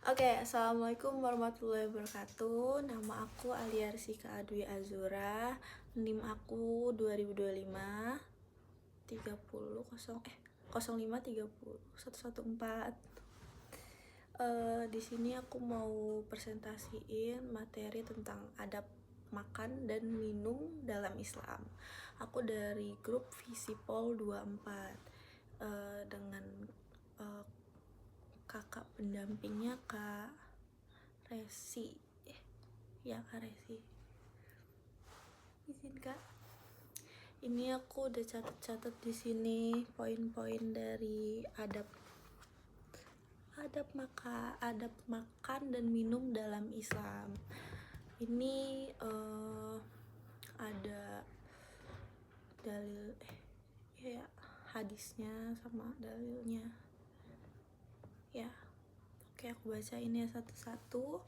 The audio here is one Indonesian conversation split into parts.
Oke, assalamualaikum warahmatullahi wabarakatuh. Nama aku Alia Rizika Dwi Azura. NIM aku 2025 30 05 30 114. Di sini aku mau presentasiin materi tentang adab makan dan minum dalam Islam. Aku dari grup Visipol 24 dengan kakak pendampingnya Kak Resi. Kak Resi. Izin Kak. Ini aku udah catat di sini poin-poin dari adab makan dan minum dalam Islam. Ini ada dalil hadisnya sama dalilnya. Ya. Oke, aku bacain ya satu-satu.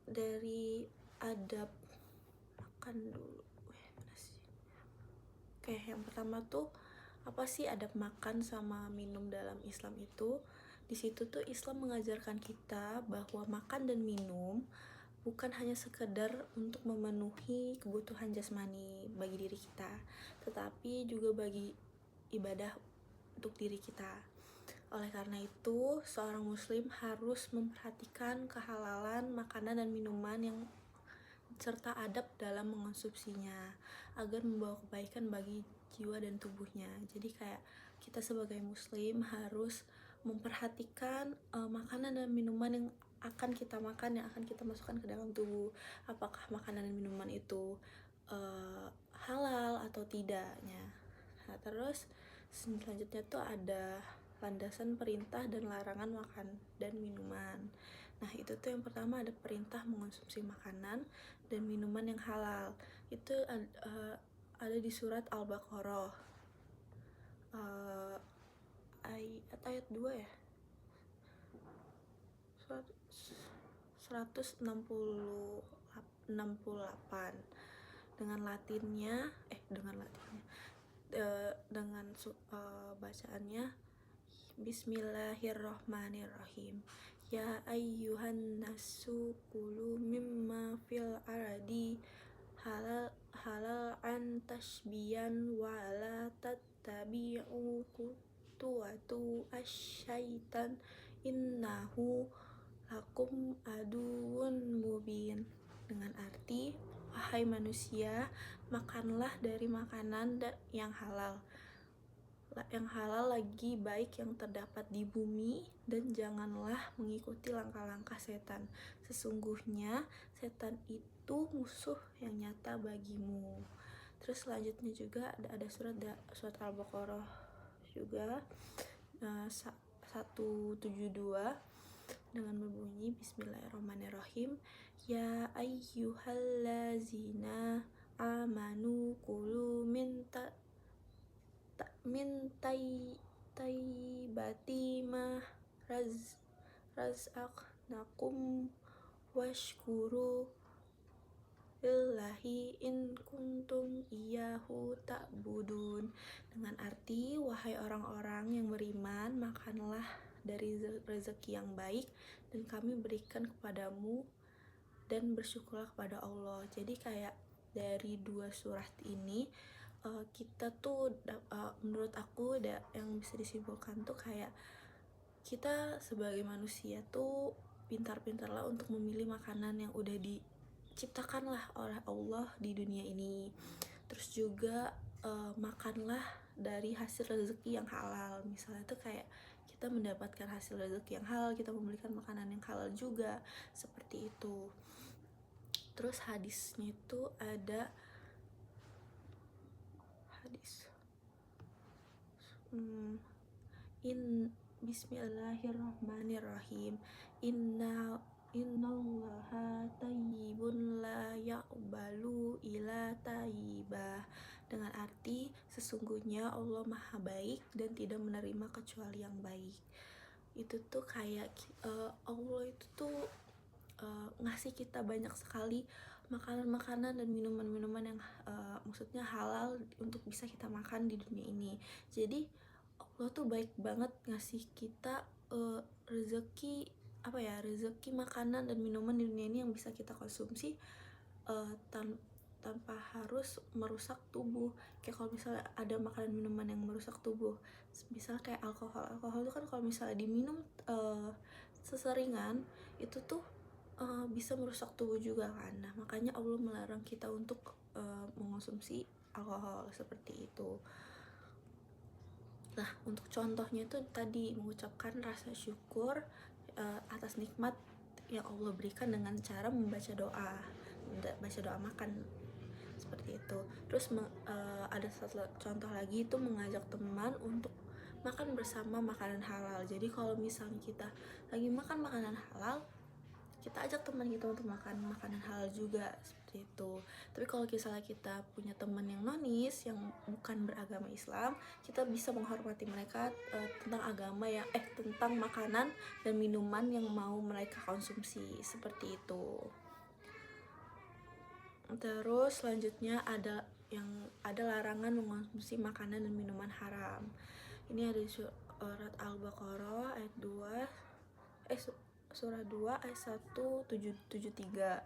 Dari adab makan dulu. Oke, yang pertama tuh apa sih adab makan sama minum dalam Islam itu? Di situ tuh Islam mengajarkan kita bahwa makan dan minum bukan hanya sekedar untuk memenuhi kebutuhan jasmani bagi diri kita, tetapi juga bagi ibadah untuk diri kita. Oleh karena itu, seorang muslim harus memperhatikan kehalalan makanan dan minuman yang serta adab dalam mengonsumsinya agar membawa kebaikan bagi jiwa dan tubuhnya. Jadi kayak kita sebagai muslim harus memperhatikan makanan dan minuman yang akan kita makan, yang akan kita masukkan ke dalam tubuh. Apakah makanan dan minuman itu halal atau tidaknya. Nah, terus selanjutnya tuh ada landasan perintah dan larangan makan dan minuman. Nah, itu tuh yang pertama ada perintah mengonsumsi makanan dan minuman yang halal. Itu ada di surat Al-Baqarah ayat 2 ya. 168 dengan latinnya dengan bacaannya Bismillahirrohmanirrohim. Ya ayyuhan nasu kulu mimma fil ardi halal an tashbiyan wa la tattabi'u kutuwatu asyaitan innahu lakum aduun mubin. Dengan arti, wahai manusia, makanlah dari makanan yang halal. Yang halal lagi baik yang terdapat di bumi, dan janganlah mengikuti langkah-langkah setan. Sesungguhnya setan itu musuh yang nyata bagimu. Terus selanjutnya juga ada surat Al-Baqarah juga 172 dengan berbunyi Bismillahirrahmanirrahim. Ya ayyuhallazina amanu kulu min tayyibati ma razaqnakum washkuru lillahi in kuntum iyyahu ta'budun. Dengan arti, wahai orang-orang yang beriman, makanlah dari rezeki yang baik dan kami berikan kepadamu, dan bersyukurlah kepada Allah. Jadi kayak dari dua surat ini kita tuh menurut aku yang bisa disimpulkan tuh kayak kita sebagai manusia tuh pintar-pintarlah untuk memilih makanan yang udah diciptakan lah oleh Allah di dunia ini. Terus juga makanlah dari hasil rezeki yang halal. Misalnya tuh kayak kita mendapatkan hasil rezeki yang halal, kita membelikan makanan yang halal juga, seperti itu. Terus hadisnya itu ada Bismillahirrahmanirrahim. Innallaha tayyibun la yaqbalu illa tayyibah. Dengan arti sesungguhnya Allah Maha Baik dan tidak menerima kecuali yang baik. Itu tuh kayak Allah itu tuh ngasih kita banyak sekali makanan-makanan dan minuman-minuman yang maksudnya halal untuk bisa kita makan di dunia ini. Jadi Allah tuh baik banget ngasih kita rezeki rezeki makanan dan minuman di dunia ini yang bisa kita konsumsi tanpa harus merusak tubuh. Kayak kalau misalnya ada makanan minuman yang merusak tubuh, misalnya kayak alkohol itu kan kalau misalnya diminum seseringan itu tuh bisa merusak tubuh juga kan. Nah makanya Allah melarang kita untuk mengonsumsi alkohol seperti itu. Nah untuk contohnya itu tadi mengucapkan rasa syukur atas nikmat yang Allah berikan dengan cara membaca doa makan seperti itu. Terus ada satu contoh lagi itu mengajak teman untuk makan bersama makanan halal. Jadi kalau misalnya kita lagi makan makanan halal, kita ajak teman kita untuk makan makanan halal juga seperti itu. Tapi kalau misalnya kita punya teman yang nonis yang bukan beragama Islam, kita bisa menghormati mereka tentang agama tentang makanan dan minuman yang mau mereka konsumsi seperti itu. Terus selanjutnya ada larangan mengonsumsi makanan dan minuman haram. Ini ada surat Al-Baqarah ayat 2 surah 2 ayat 1773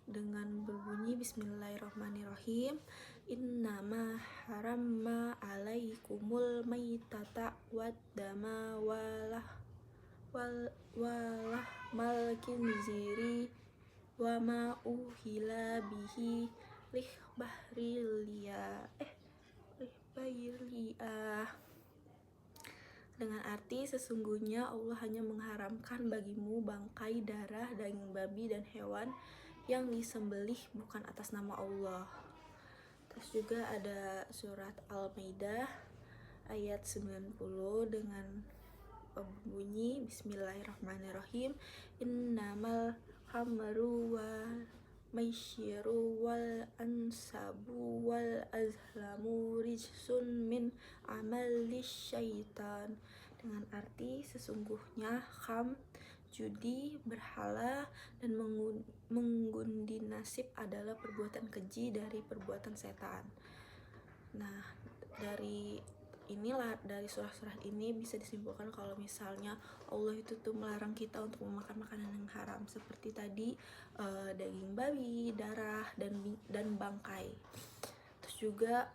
dengan berbunyi Bismillahirrahmanirrahim. Innama haramma alaikumul maitata wad dama walahmal khinziri wa ma uhila bihi lih bahrilia dengan arti sesungguhnya Allah hanya mengharamkan bagimu bangkai, darah, daging babi dan hewan yang disembelih bukan atas nama Allah. Terus juga ada surat Al-Maidah ayat 90 dengan bunyi Bismillahirrahmanirrahim. Innamal khamru wal maisyiru wal ansabu wal azlamu rijsun min amalis syaitan. Dengan arti sesungguhnya judi, berhala, dan mengundi nasib adalah perbuatan keji dari perbuatan setan. Nah dari surah-surah ini bisa disimpulkan kalau misalnya Allah itu tuh melarang kita untuk memakan makanan yang haram seperti tadi daging babi, darah, dan bangkai. Terus juga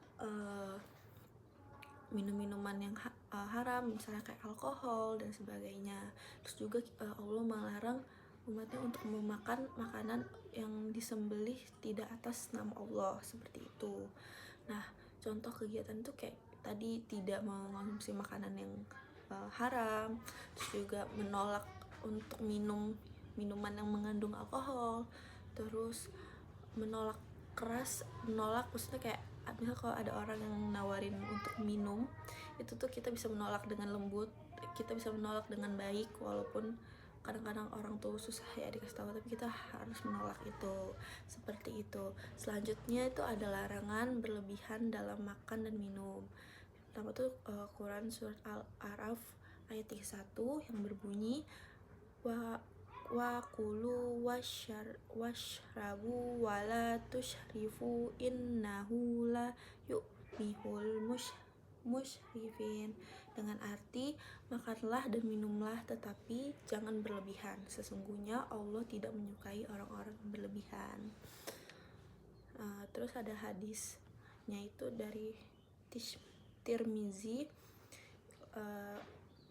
minum-minuman yang haram misalnya kayak alkohol dan sebagainya. Terus juga Allah melarang umatnya untuk memakan makanan yang disembelih tidak atas nama Allah seperti itu. Nah contoh kegiatan itu kayak tadi tidak mengonsumsi makanan yang haram, terus juga menolak untuk minuman yang mengandung alkohol, terus menolak maksudnya kayak misal kalau ada orang yang nawarin untuk minum itu tuh kita bisa menolak dengan lembut, kita bisa menolak dengan baik walaupun kadang-kadang orang tuh susah ya dikasih tahu, tapi kita harus menolak itu seperti itu. Selanjutnya itu ada larangan berlebihan dalam makan dan minum. Pertama tuh Quran surat Al-A'raf ayat 31 yang berbunyi wa kulu washrabu wala tushrifu innahu la yu'mihul musyrifin. Dengan arti makanlah dan minumlah tetapi jangan berlebihan, sesungguhnya Allah tidak menyukai orang-orang yang berlebihan. Terus ada hadisnya itu dari Tirmizi,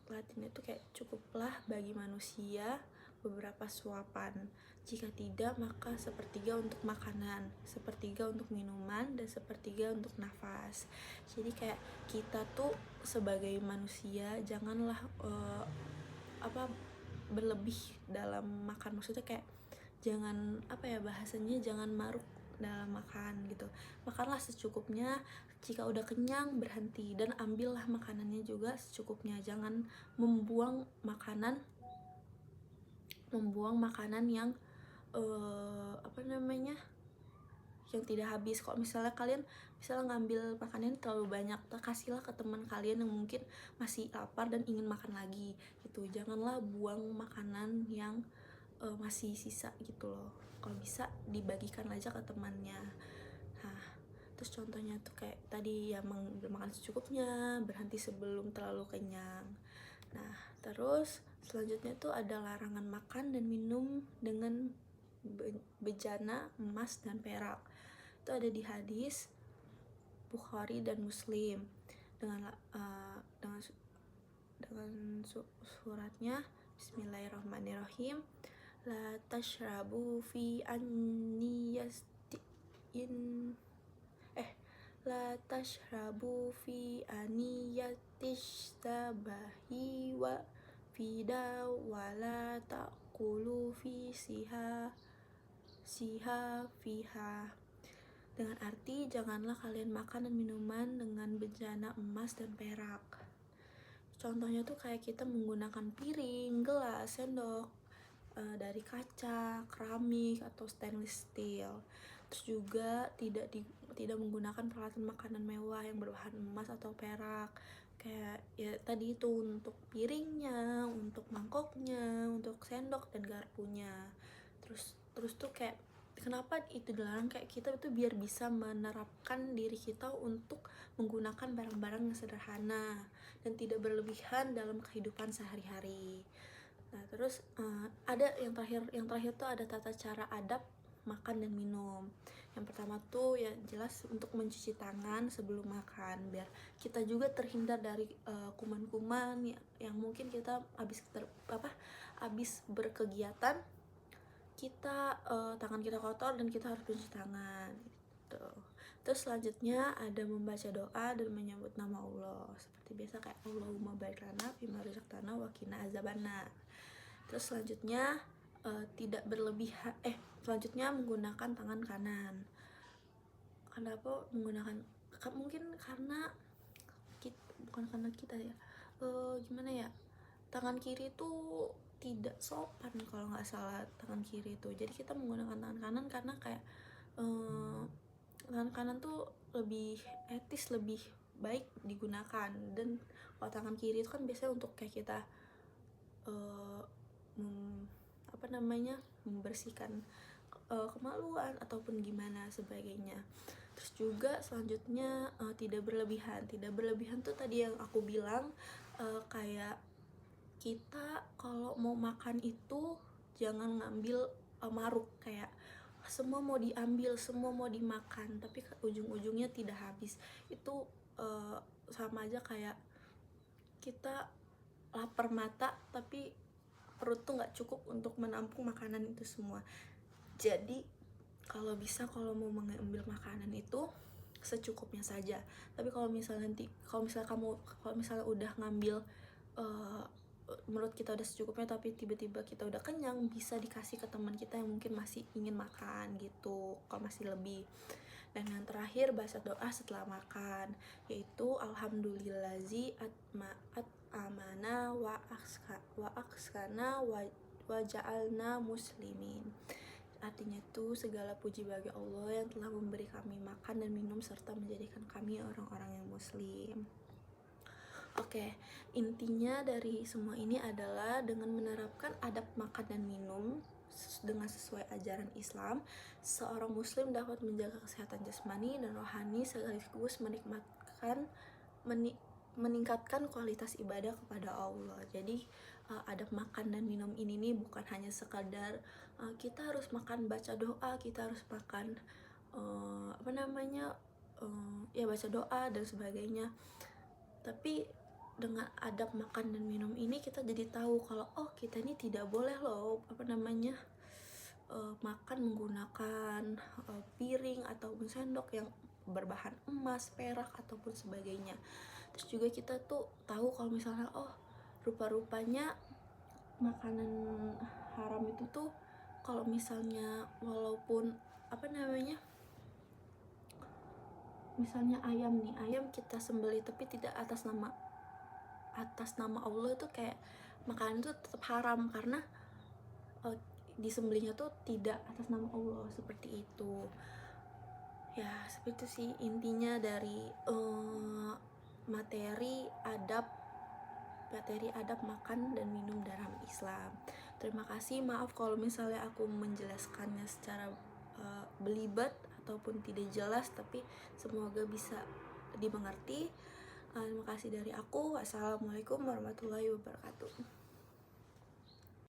Latinnya itu kayak cukuplah bagi manusia beberapa suapan, jika tidak maka sepertiga untuk makanan, sepertiga untuk minuman, dan sepertiga untuk nafas. Jadi kayak kita tuh sebagai manusia janganlah berlebih dalam makan, maksudnya kayak jangan bahasanya jangan maruk dalam makan gitu. Makanlah secukupnya, jika udah kenyang berhenti dan ambillah makanannya juga secukupnya. Jangan membuang makanan yang yang tidak habis. Kalau misalnya kalian ngambil makanan terlalu banyak, kasihlah ke teman kalian yang mungkin masih lapar dan ingin makan lagi gitu. Janganlah buang makanan yang masih sisa gitu loh. Kalau bisa dibagikan aja ke temannya. Nah terus contohnya tuh kayak tadi ya, makan secukupnya, berhenti sebelum terlalu kenyang. Nah terus Selanjutnya tuh ada larangan makan dan minum dengan bejana emas dan perak. Itu ada di hadis Bukhari dan Muslim dengan suratnya Bismillahirrahmanirrahim. La tashrabu fi La tashrabu fi aniyatish tabahi wa fida wa la ta'kulu fi siha fiha. Dengan arti, janganlah kalian makan dan minuman dengan bejana emas dan perak. Contohnya tuh kayak kita menggunakan piring, gelas, sendok dari kaca, keramik, atau stainless steel. Terus juga tidak menggunakan peralatan makanan mewah yang berbahan emas atau perak. Kayak ya tadi itu untuk piringnya, untuk mangkoknya, untuk sendok dan garpunya. Terus tuh kayak kenapa itu dilarang, kayak kita itu biar bisa menerapkan diri kita untuk menggunakan barang-barang yang sederhana dan tidak berlebihan dalam kehidupan sehari-hari. Nah, terus ada yang terakhir tuh ada tata cara adab makan dan minum. Yang pertama tuh ya jelas untuk mencuci tangan sebelum makan, biar kita juga terhindar dari kuman-kuman yang mungkin kita habis berkegiatan, kita tangan kita kotor dan kita harus mencuci tangan gitu. Terus selanjutnya ada membaca doa dan menyebut nama Allah seperti biasa, kayak Allahumma barik lana fima razaqtana wa qina azabannar. Terus selanjutnya selanjutnya menggunakan tangan kanan. Kenapa menggunakan? Mungkin karena bukan karena kita ya, gimana ya, tangan kiri tuh tidak sopan kalau nggak salah tangan kiri itu. Jadi kita menggunakan tangan kanan karena kayak tangan kanan tuh lebih etis, lebih baik digunakan. Dan kalau tangan kiri itu kan biasanya untuk kayak kita membersihkan kemaluan ataupun gimana sebagainya. Terus juga selanjutnya tidak berlebihan tuh tadi yang aku bilang, kayak kita kalau mau makan itu jangan ngambil maruk, kayak semua mau diambil, semua mau dimakan, tapi ujung-ujungnya tidak habis. Itu sama aja kayak kita lapar mata tapi perut tuh nggak cukup untuk menampung makanan itu semua. Jadi kalau mau mengambil makanan itu secukupnya saja. Tapi kalau misalnya udah ngambil menurut kita udah secukupnya tapi tiba-tiba kita udah kenyang, bisa dikasih ke teman kita yang mungkin masih ingin makan gitu kalau masih lebih. Dan yang terakhir baca doa setelah makan, yaitu alhamdulillazi amana wa akskana wa ja'alna muslimin. Artinya tuh segala puji bagi Allah yang telah memberi kami makan dan minum serta menjadikan kami orang-orang yang muslim. Oke, intinya dari semua ini adalah dengan menerapkan adab makan dan minum dengan sesuai ajaran Islam, seorang muslim dapat menjaga kesehatan jasmani dan rohani sekaligus meningkatkan kualitas ibadah kepada Allah. Jadi adab makan dan minum ini nih bukan hanya sekadar kita harus makan baca doa, kita harus makan baca doa dan sebagainya. Tapi dengan adab makan dan minum ini kita jadi tahu kalau kita ini tidak boleh loh makan menggunakan piring ataupun sendok yang berbahan emas, perak ataupun sebagainya. Terus juga kita tuh tahu kalau misalnya rupa-rupanya makanan haram itu tuh kalau misalnya walaupun misalnya ayam kita sembelih tapi tidak atas nama Allah, itu kayak makanan itu tetap haram karena disembelihnya tuh tidak atas nama Allah, seperti itu. Ya, seperti itu sih intinya dari materi adab makan dan minum dalam Islam. Terima kasih, maaf kalau misalnya aku menjelaskannya secara belibet ataupun tidak jelas, tapi semoga bisa dimengerti. Terima kasih dari aku. Wassalamualaikum warahmatullahi wabarakatuh.